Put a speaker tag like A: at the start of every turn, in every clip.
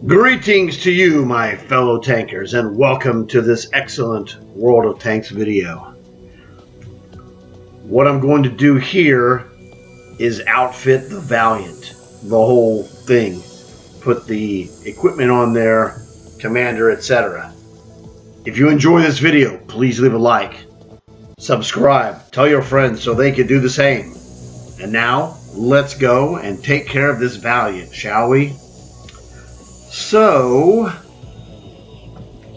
A: Greetings to you, my fellow tankers, and welcome to this excellent World of Tanks video. What I'm going to do here is outfit the Valiant, the whole thing. Put the equipment on there, commander, etc. If you enjoy this video, please leave a like, subscribe, tell your friends so they can do the same. And now, let's go and take care of this Valiant, shall we? So,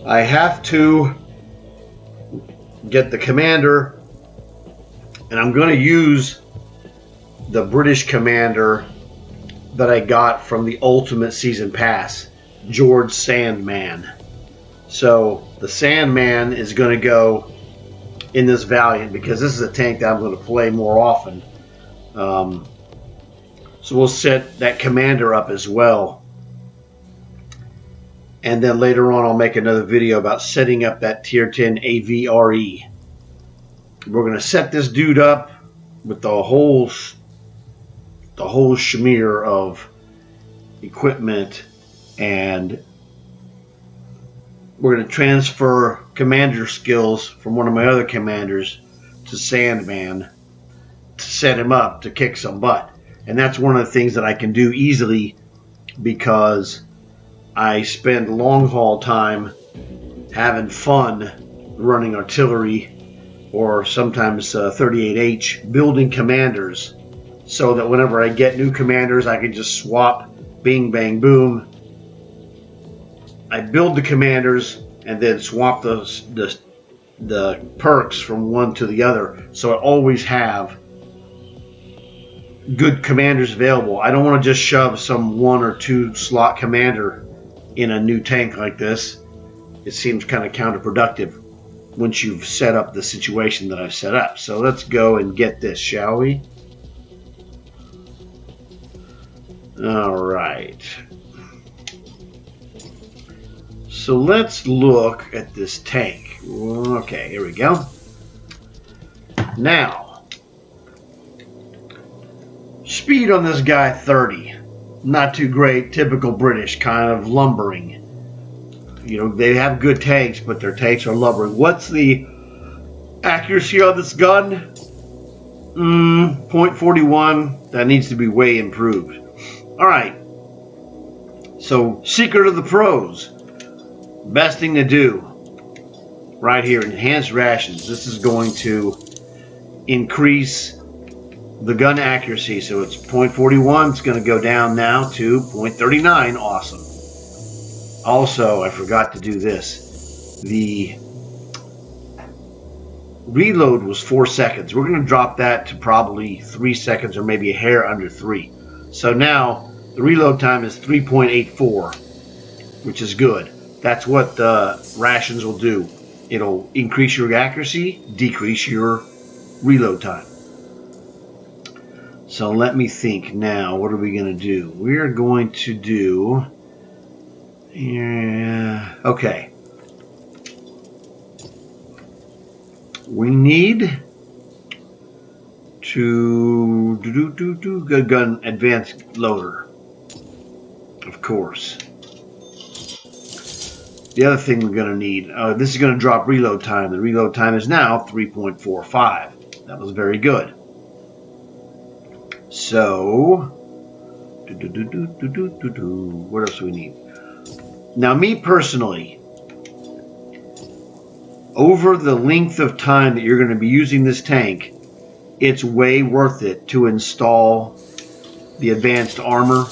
A: I have to get the commander, and I'm going to use the British commander that I got from the Ultimate Season Pass, George Sandman. So, the Sandman is going to go in this Valiant because this is a tank that I'm going to play more often. So we'll set that commander up as well. And then later on, I'll make another video about setting up that Tier 10 AVRE. We're going to set this dude up with the whole schmear of equipment, and we're going to transfer commander skills from one of my other commanders to Sandman to set him up to kick some butt. And that's one of the things that I can do easily because I spend long haul time having fun running artillery or sometimes 38H building commanders, so that whenever I get new commanders I can just swap, bing bang boom. I build the commanders and then swap the perks from one to the other, so I always have good commanders available. I don't want to just shove some 1 or 2 slot commander in a new tank like this. It seems kind of counterproductive once you've set up the situation that I've set up. So let's go and get this, shall we? All right. So let's look at this tank. Okay, here we go. Now, speed on this guy 30. Not too great, typical British, kind of lumbering. You know, they have good tanks, but their tanks are lumbering. What's the accuracy on this gun? 0.41. That needs to be way improved. Alright. So, secret of the pros. Best thing to do right here, enhanced rations. This is going to increase the gun accuracy, so it's 0.41. It's going to go down now to 0.39. Awesome. Also, I forgot to do this. The reload was 4 seconds. We're going to drop that to probably 3 seconds or maybe a hair under 3. So now the reload time is 3.84, which is good. That's what the rations will do. It'll increase your accuracy, decrease your reload time. So let me think now. What are we going to do? We're going to do... okay. We need to do good gun advanced loader. Of course. The other thing we're going to need... this is going to drop reload time. The reload time is now 3.45. That was very good. So, what else do we need? Now, me personally, over the length of time that you're going to be using this tank, it's way worth it to install the advanced armor.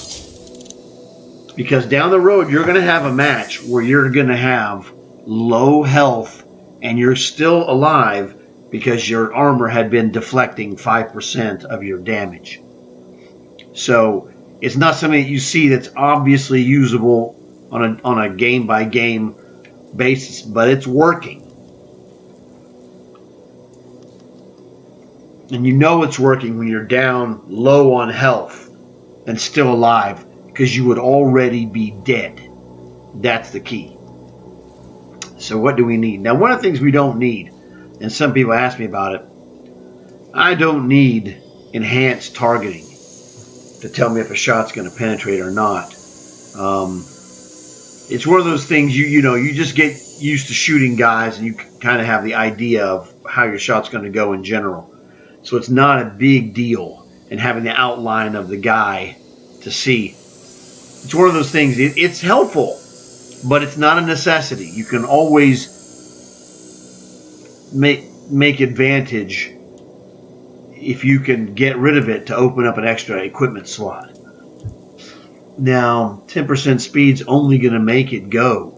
A: Because down the road, you're going to have a match where you're going to have low health and you're still alive because your armor had been deflecting 5% of your damage. So it's not something that you see that's obviously usable on a game-by-game basis, but it's working. And you know it's working when you're down low on health and still alive, because you would already be dead. That's the key. So what do we need? Now, one of the things we don't need, and some people ask me about it, I don't need enhanced targeting to tell me if a shot's going to penetrate or not. It's one of those things you just get used to shooting guys, and you kind of have the idea of how your shot's going to go in general. So it's not a big deal, and having the outline of the guy to see. It's one of those things. It's helpful, but it's not a necessity. You can always make advantage if you can get rid of it to open up an extra equipment slot. Now, 10% speed's only going to make it go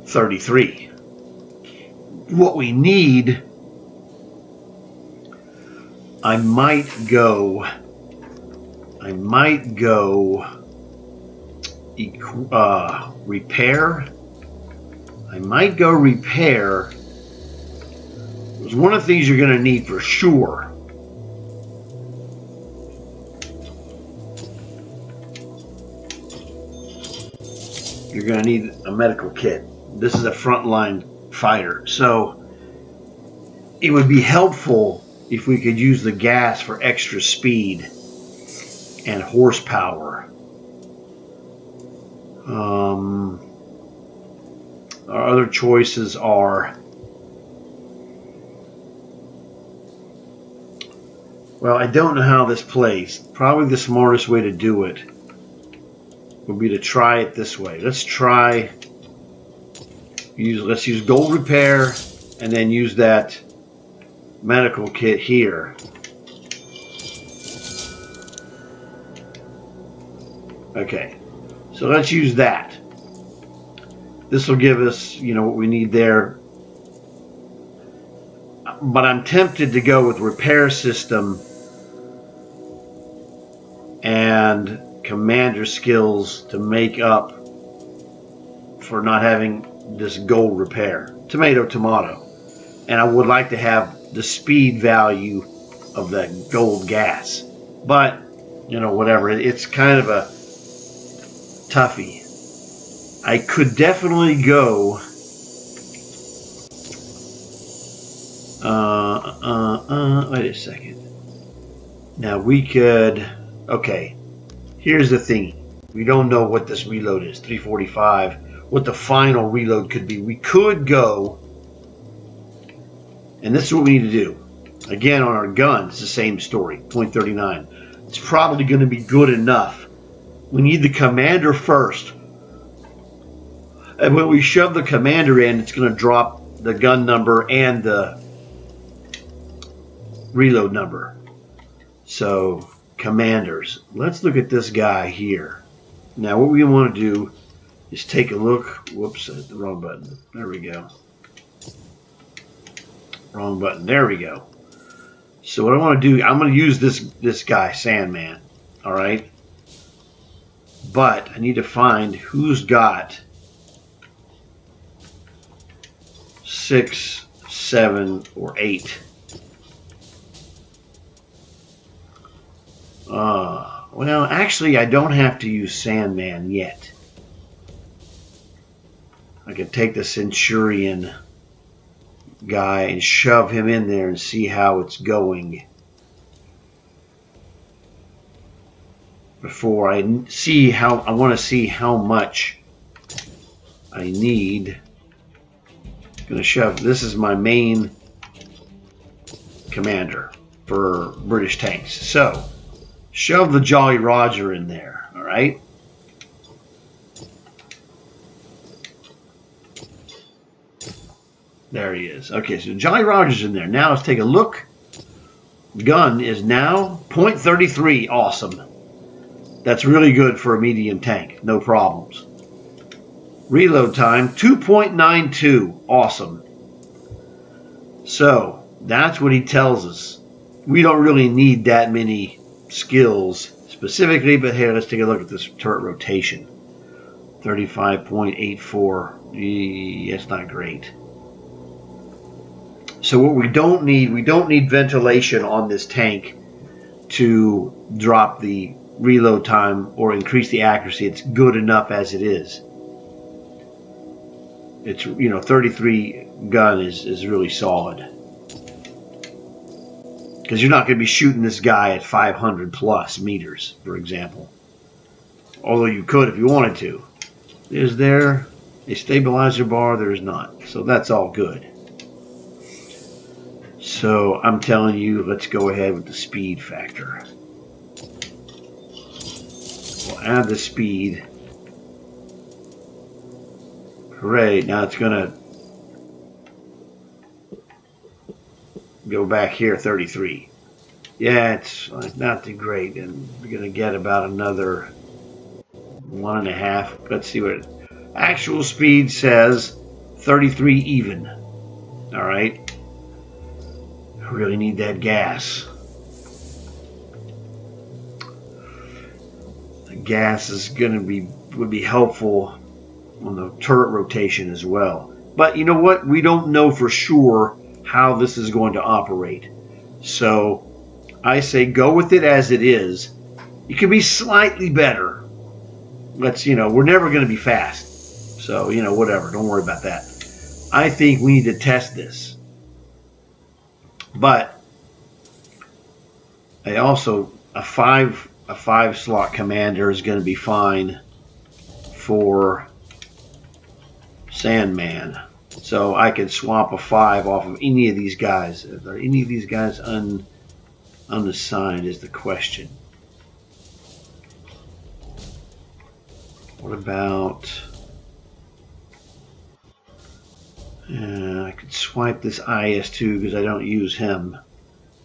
A: 33. What we need, I might go repair. I might go repair. It's one of the things you're going to need for sure. You're going to need a medical kit. This is a frontline fighter, so it would be helpful if we could use the gas for extra speed and horsepower. Our other choices are, well, I don't know how this plays. Probably the smartest way to do it would be to try it this way. Let's use gold repair and then use that medical kit here. Okay, so let's use that. This will give us, what we need there. But I'm tempted to go with repair system and commander skills to make up for not having this gold repair. Tomato, tomato. And I would like to have the speed value of that gold gas. But, whatever. It's kind of a toughie. I could definitely go wait a second. Now we could, okay, here's the thing. We don't know what this reload is, 345, what the final reload could be. We could go, and this is what we need to do. Again, on our gun, it's the same story, .39. It's probably going to be good enough. We need the commander first. And when we shove the commander in, it's going to drop the gun number and the reload number. So, commanders. Let's look at this guy here. Now, what we want to do is take a look. Whoops, the wrong button. There we go. Wrong button. There we go. So what I want to do, I'm going to use this guy, Sandman. All right. But I need to find who's got 6, 7, or 8. Well, actually, I don't have to use Sandman yet. I could take the Centurion guy and shove him in there and see how it's going before I want to see how much I need. I'm going to shove. This is my main commander for British tanks. So shove the Jolly Roger in there. All right. There he is. Okay, so Jolly Roger's in there. Now let's take a look. Gun is now .33. Awesome. That's really good for a medium tank. No problems. Reload time, 2.92. Awesome. So, that's what he tells us. We don't really need that many skills specifically, but here, let's take a look at this turret rotation. 35.84. It's not great. So what we don't need ventilation on this tank to drop the reload time or increase the accuracy. It's good enough as it is. It's 33 gun is really solid. Because you're not going to be shooting this guy at 500 plus meters, for example. Although you could if you wanted to. Is there a stabilizer bar? There is not. So that's all good. So I'm telling you, let's go ahead with the speed factor. We'll add the speed. Hooray, now it's going to go back here, 33. Yeah, it's not too great, and we're going to get about another 1.5. Let's see what actual speed says. 33 even. All right. I really need that gas. The gas is going to would be helpful on the turret rotation as well. But you know what? We don't know for sure how this is going to operate. So I say go with it as it is. It could be slightly better. We're never going to be fast. So, whatever. Don't worry about that. I think we need to test this. But I also, a five slot commander is going to be fine for Sandman. So I could swap a 5 off of any of these guys. Are any of these guys unassigned is the question. What about... I could swipe this IS-2 because I don't use him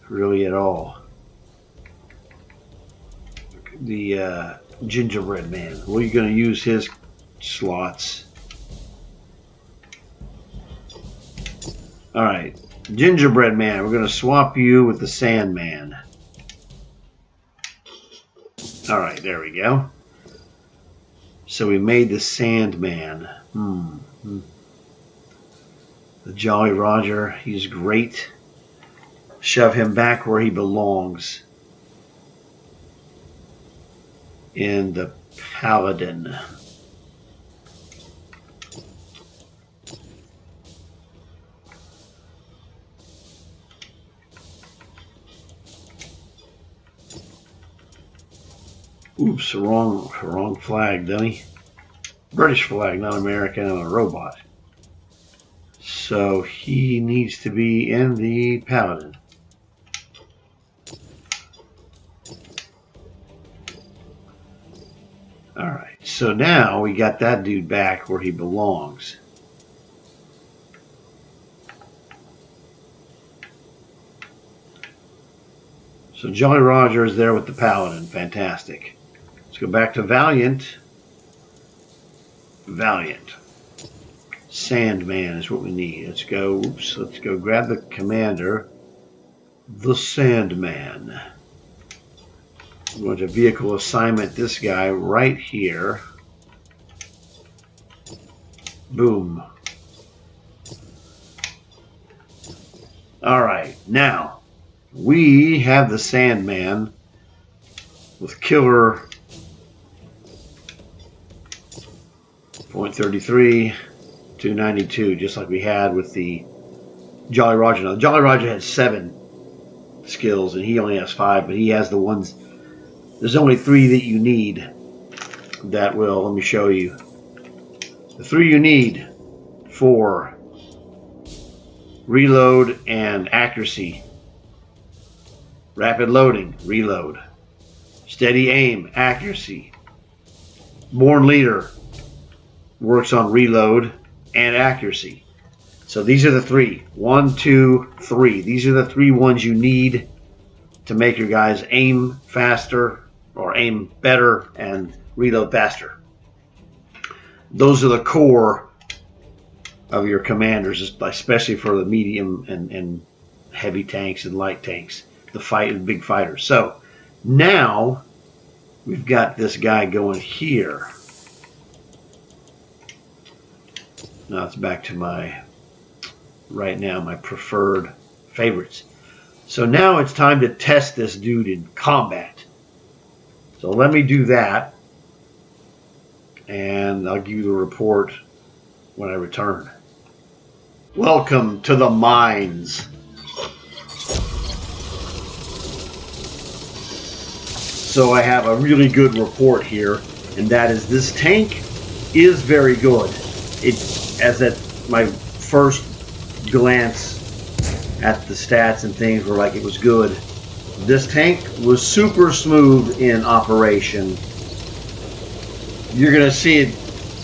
A: really at all. The gingerbread man. Well, you're going to use his slots. Alright, gingerbread man. We're going to swap you with the Sandman. Alright, there we go. So we made the Sandman. The Jolly Roger, he's great. Shove him back where he belongs. In the Paladin. Oops, wrong flag, dummy. British flag, not American, I'm a robot. So he needs to be in the Paladin. Alright, so now we got that dude back where he belongs. So Jolly Roger is there with the Paladin. Fantastic. Let's go back to Valiant. Valiant. Sandman is what we need. Let's go grab the commander. The Sandman. I'm going to vehicle assignment this guy right here. Boom. Alright, now we have the Sandman with killer .33, 292, just like we had with the Jolly Roger. Now, the Jolly Roger had 7 skills, and he only has 5, but he has the ones. There's only 3 that you need that will, let me show you. The 3 you need for reload and accuracy. Rapid loading, reload. Steady aim, accuracy. Born leader works on reload and accuracy. So these are the 3. 1, 2, 3. These are the 3 ones you need to make your guys aim faster or aim better and reload faster. Those are the core of your commanders, especially for the medium and heavy tanks and light tanks, the big fighters. So now we've got this guy going here. Now it's back to my preferred favorites. So now it's time to test this dude in combat. So let me do that, and I'll give you the report when I return. Welcome to the mines. So I have a really good report here, and that is this tank is very good. It, as at my first glance at the stats and things were like it was good. This tank was super smooth in operation. You're gonna see it.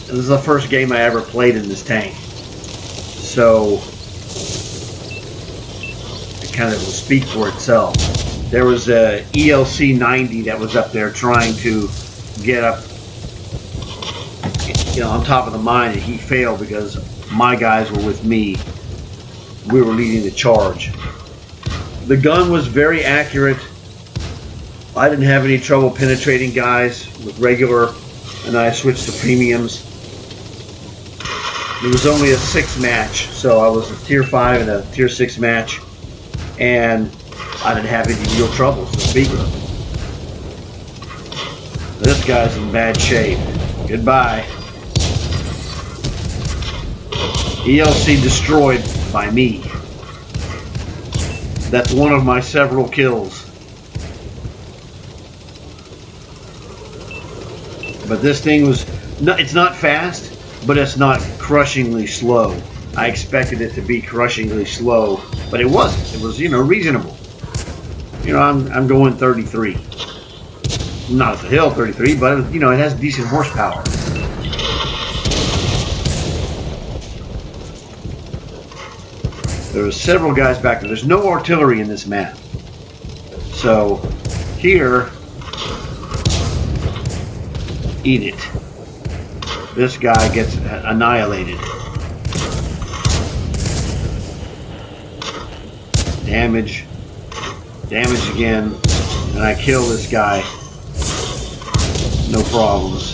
A: This is the first game I ever played in this tank, so it kind of will speak for itself. There was a ELC 90 that was up there trying to get up, on top of the mine, and he failed because my guys were with me. We were leading the charge. The gun was very accurate. I didn't have any trouble penetrating guys with regular, and I switched to premiums. It was only a 6 match, so I was a tier 5 and a tier 6 match, and I didn't have any real troubles to speak of. This guy's in bad shape. Goodbye. ELC destroyed by me. That's one of my several kills. But this thing was, it's not fast, but it's not crushingly slow. I expected it to be crushingly slow, but it wasn't. It was, reasonable. I'm going 33. Not at the hill 33, but, it has decent horsepower. There were several guys back there. There's no artillery in this map. So, here, eat it. This guy gets annihilated. Damage. Damage again. And I kill this guy. No problems.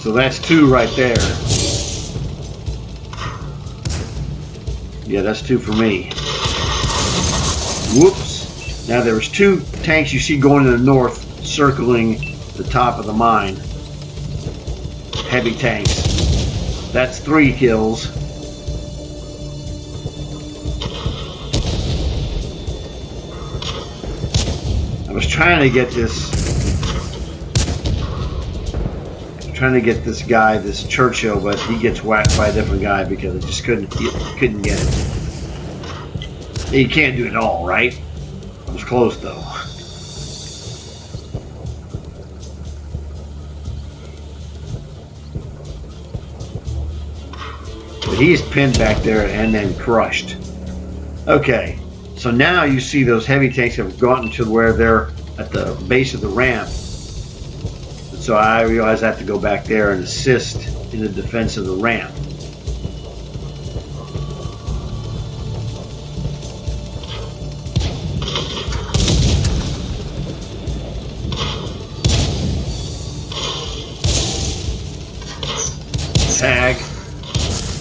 A: So that's 2 right there. Yeah, that's 2 for me. Whoops. Now there's 2 tanks you see going to the north, circling the top of the mine. Heavy tanks. That's 3 kills. I was trying to get this guy, this Churchill, but he gets whacked by a different guy because I just couldn't get it. You can't do it all, right? I was close though. But he's pinned back there and then crushed. Okay, so now you see those heavy tanks have gotten to where they're at the base of the ramp. So I realize I have to go back there and assist in the defense of the ramp. Tag.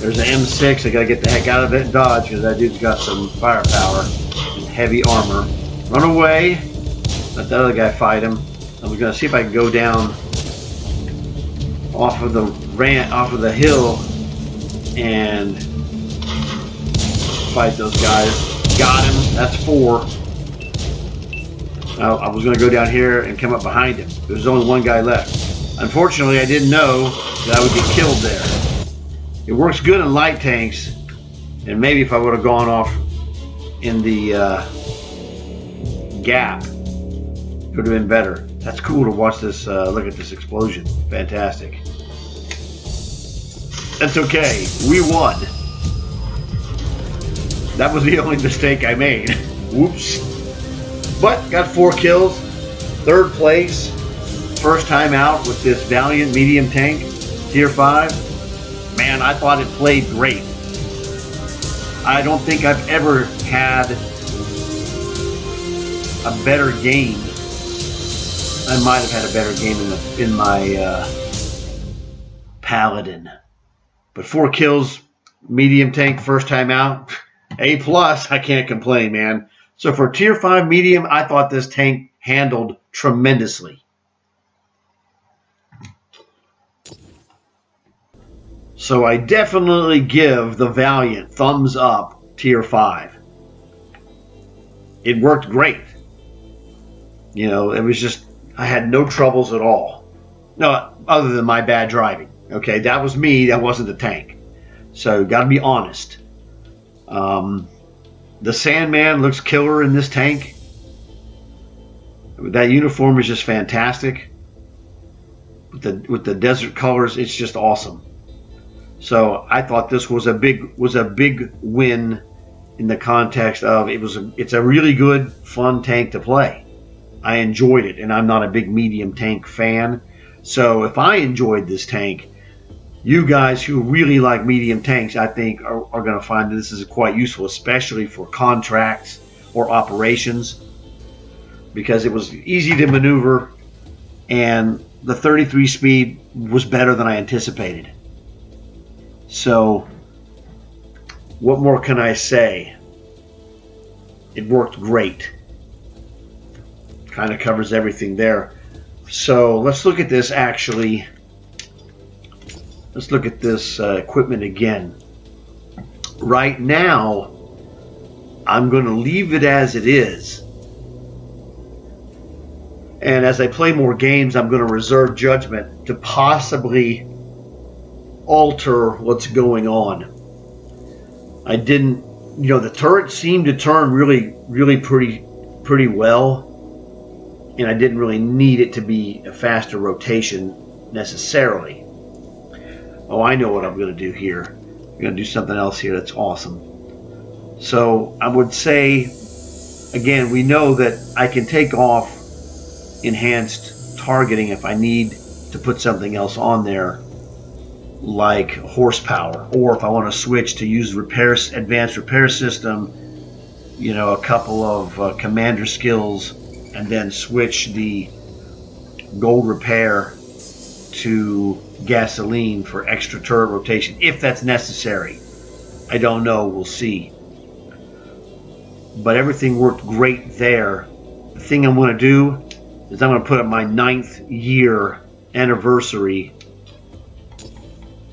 A: There's an M6. I gotta get the heck out of it and dodge because that dude's got some firepower and heavy armor. Run away. Let the other guy fight him. I'm gonna see if I can go down off of the ramp, off of the hill, and fight those guys. Got him. That's 4. Now, I was going to go down here and come up behind him. There's only 1 guy left. Unfortunately, I didn't know that I would get killed there. It works good in light tanks, and maybe if I would have gone off in the gap, it would have been better. That's cool to watch this, look at this explosion. Fantastic. That's okay. We won. That was the only mistake I made. Whoops. But got 4 kills. 3rd place. First time out with this Valiant medium tank. Tier 5. Man, I thought it played great. I don't think I've ever had a better game. I might have had a better game in my Paladin. But 4 kills, medium tank, first time out. A+, I can't complain, man. So for tier 5 medium, I thought this tank handled tremendously. So I definitely give the Valiant thumbs up tier 5. It worked great. It was just, I had no troubles at all. No, other than my bad driving. Okay, that was me. That wasn't the tank. So got to be honest. The Sandman looks killer in this tank. That uniform is just fantastic. With the desert colors, it's just awesome. So I thought this was a big win in the context of it's a really good, fun tank to play. I enjoyed it, and I'm not a big medium tank fan. So if I enjoyed this tank, you guys who really like medium tanks, I think, are going to find that this is quite useful, especially for contracts or operations, because it was easy to maneuver, and the 33 speed was better than I anticipated. So what more can I say? It worked great. Kind of covers everything there. So let's look at this actually. Let's look at this equipment again. Right now, I'm going to leave it as it is. And as I play more games, I'm going to reserve judgment to possibly alter what's going on. I didn't, the turret seemed to turn really pretty well. And I didn't really need it to be a faster rotation necessarily. Oh, I know what I'm going to do here. I'm going to do something else here that's awesome. So I would say, again, we know that I can take off enhanced targeting if I need to put something else on there, like horsepower, or if I want to switch to use advanced repair system, a couple of commander skills, and then switch the gold repair to gasoline for extra turret rotation, if that's necessary. I don't know. We'll see. But everything worked great there. The thing I'm going to do is I'm going to put up my 9th year anniversary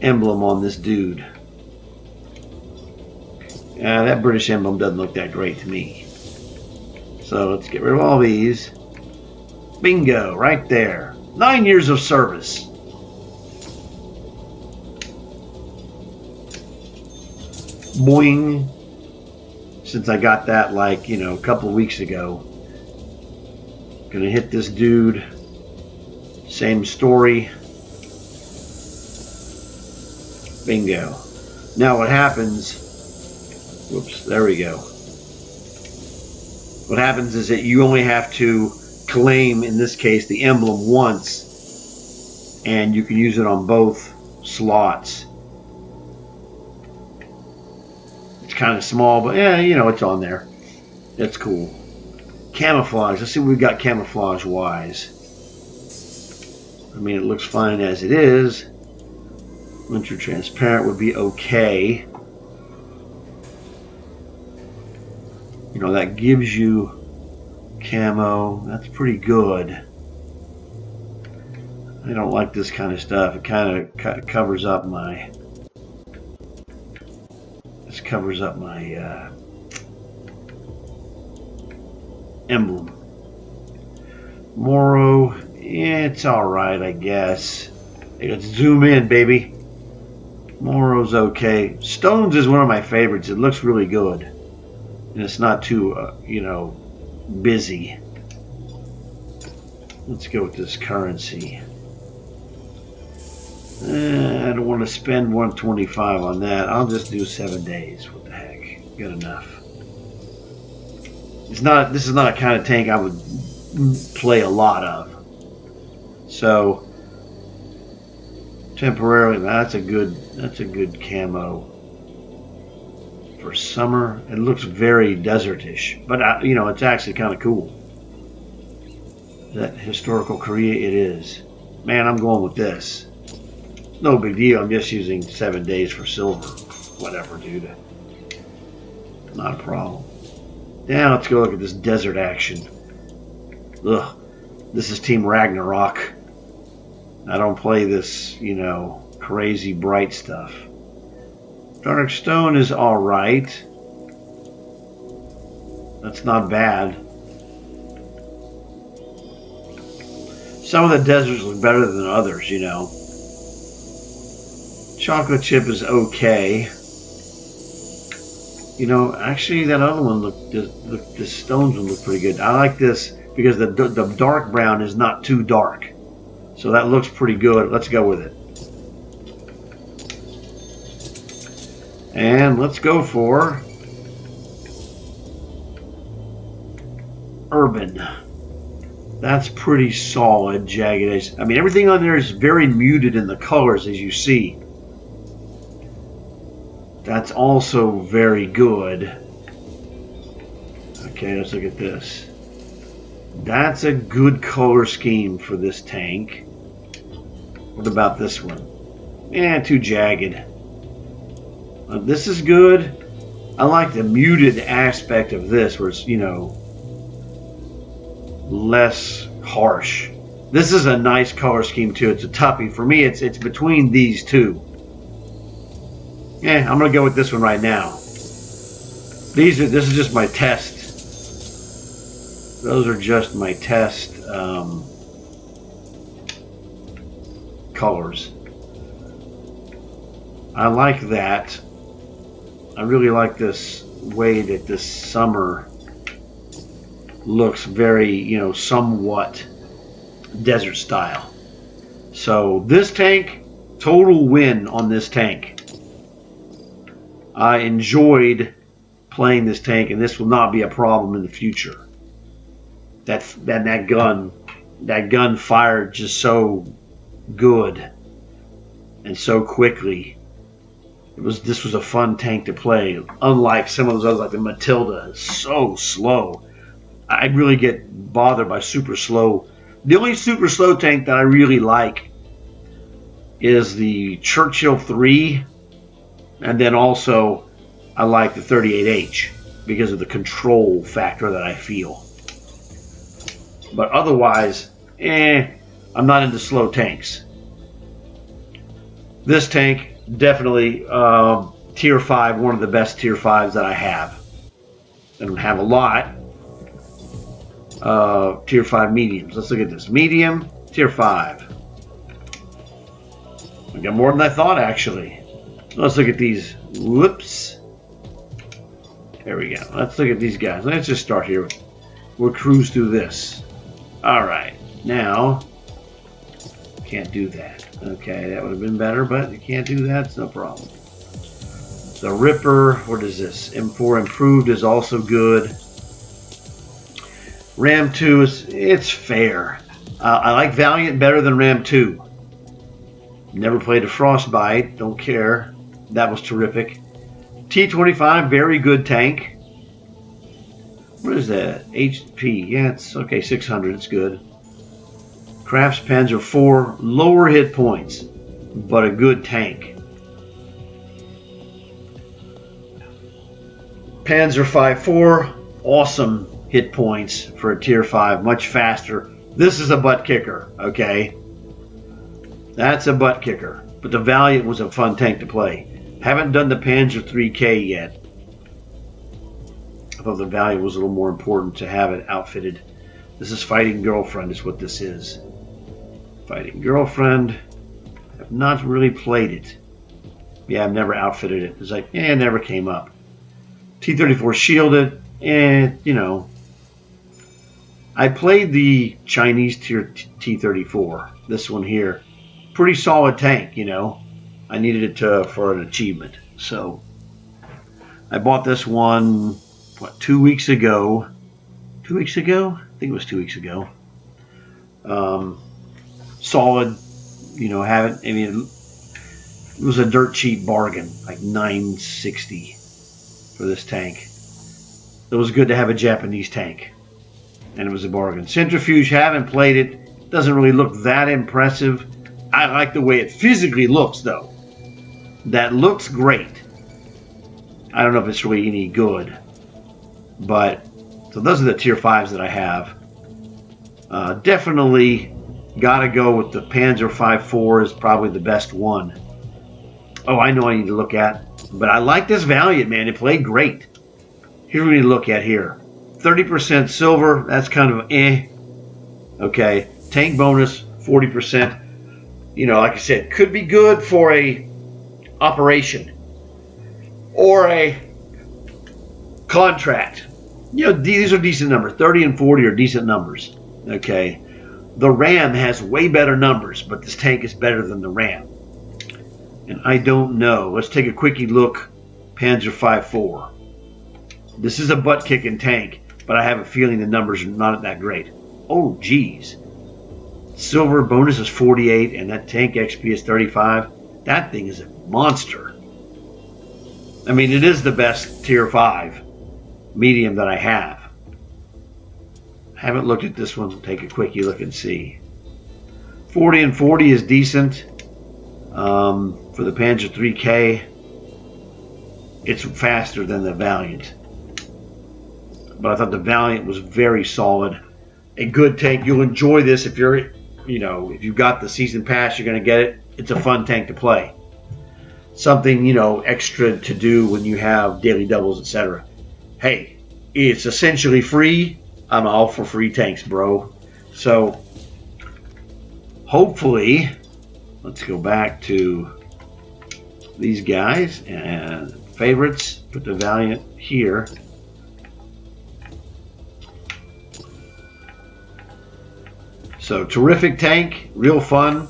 A: emblem on this dude. That British emblem doesn't look that great to me. So let's get rid of all these. Bingo, right there. 9 years of service. Boing. Since I got that a couple of weeks ago. Gonna hit this dude. Same story. Bingo. Now what happens, whoops, there we go. What happens is that you only have to claim, in this case, the emblem once, and you can use it on both slots. It's kind of small, but it's on there. It's cool. Camouflage. Let's see what we've got camouflage-wise. I mean, it looks fine as it is. Winter transparent would be okay. That gives you camo. That's pretty good. I don't like this kind of stuff. It kind of covers up my... This covers up my emblem. Moro, it's alright, I guess. Hey, let's zoom in, baby. Moro's okay. Stones is one of my favorites. It looks really good. And it's not too, busy. Let's go with this currency. I don't want to spend 125 on that. I'll just do 7 days. What the heck? Good enough. This is not a kind of tank I would play a lot of. So temporarily, that's a good camo. For summer, it looks very desertish, but it's actually kind of cool. That historical Korea, it is. Man, I'm going with this. No big deal. I'm just using 7 days for silver. Whatever, dude. Not a problem. Now let's go look at this desert action. Ugh. This is Team Ragnarok. I don't play this, crazy bright stuff. Dark stone is alright. That's not bad. Some of the deserts look better than others, you know. Chocolate chip is okay. You know, actually, that other one the stones one look pretty good. I like this because the dark brown is not too dark, so that looks pretty good. Let's go with it, and let's go for urban. That's pretty solid, jagged edge. I mean, everything on there is very muted in the colors, as you see. That's also very good. Okay, let's look at this. That's a good color scheme for this tank. What about this one? Too jagged. This is good. I like the muted aspect of this, where it's, you know, less harsh. This is a nice color scheme too. It's a toughie. For me, it's between these two. I'm gonna go with this one right now. This is just my test. Those are just my test colors. I like that. I really like this way that this summer looks very, you know, somewhat desert style. So this tank, total win on this tank. I enjoyed playing this tank, and this will not be a problem in the future. That gun fired just so good and so quickly. This was a fun tank to play. Unlike some of those others, like the Matilda, it's so slow. I really get bothered by super slow. The only super slow tank that I really like is the Churchill 3. And then also, I like the 38H because of the control factor that I feel. But otherwise, I'm not into slow tanks. This tank, definitely tier 5, one of the best tier 5s that I have. I don't have a lot. Tier 5 mediums. Let's look at this. Medium, tier 5. I got more than I thought, actually. Let's look at these. Whoops. There we go. Let's look at these guys. Let's just start here. We'll cruise through this. Alright. Now, can't do that. Okay, that would have been better, but you can't do that. It's no problem. The Ripper, what is this? M4 Improved is also good. Ram 2 it's fair. I like Valiant better than Ram 2. Never played a Frostbite. Don't care. That was terrific. T-25, very good tank. What is that? HP. Yeah, it's okay. 600. It's good. Crafts Panzer 4, lower hit points, but a good tank. Panzer 5.4, awesome hit points for a tier 5, much faster. This is a butt kicker, okay? That's a butt kicker. But the Valiant was a fun tank to play. Haven't done the Panzer 3K yet. I thought the Valiant was a little more important to have it outfitted. This is Fighting Girlfriend is what this is. Fighting Girlfriend. I've not really played it. Yeah, I've never outfitted it. It's like, it never came up. T-34 shielded. You know. I played the Chinese tier T-34. This one here. Pretty solid tank, you know. I needed it for an achievement. So, I bought this one, what, 2 weeks ago? 2 weeks ago? I think it was 2 weeks ago. Solid, you know, it. I mean, it was a dirt cheap bargain, like $9.60 for this tank. It was good to have a Japanese tank, and it was a bargain. Centrifuge, haven't played it. Doesn't really look that impressive. I like the way it physically looks, though. That looks great. I don't know if it's really any good, but so those are the tier 5s that I have. Definitely got to go with the Panzer 5.4 is probably the best one. Oh, I know I need to look at, but I like this Valiant, man. It played great. Here's what we need to look at here. 30% silver, that's kind of Okay. Tank bonus 40%. You know, like I said, could be good for a operation or a contract. You know, these are decent numbers. 30 and 40 are decent numbers. Okay. The Ram has way better numbers, but this tank is better than the Ram. And I don't know. Let's take a quickie look. Panzer 5.4. This is a butt-kicking tank, but I have a feeling the numbers are not that great. Oh, geez. Silver bonus is 48, and that tank XP is 35. That thing is a monster. I mean, it is the best tier 5 medium that I have. I haven't looked at this one. Take a quickie look and see. 40 and 40 is decent. For the Panzer 3K, it's faster than the Valiant. But I thought the Valiant was very solid. A good tank. You'll enjoy this if you're, you know, if you've got the season pass, you're going to get it. It's a fun tank to play. Something, you know, extra to do when you have daily doubles, etc. Hey, it's essentially free. I'm all for free tanks, bro. So, hopefully, let's go back to these guys and favorites. Put the Valiant here. So, terrific tank, real fun.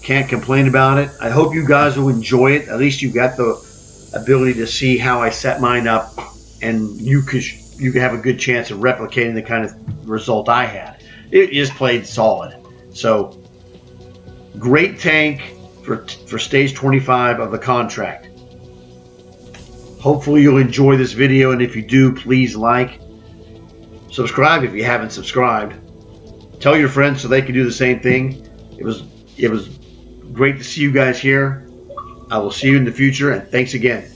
A: Can't complain about it. I hope you guys will enjoy it. At least you got the ability to see how I set mine up, and you could have a good chance of replicating the kind of result I had. It just played solid. So, great tank for stage 25 of the contract. Hopefully you'll enjoy this video, and if you do, please like, subscribe if you haven't subscribed. Tell your friends so they can do the same thing. It was great to see you guys here. I will see you in the future, and thanks again.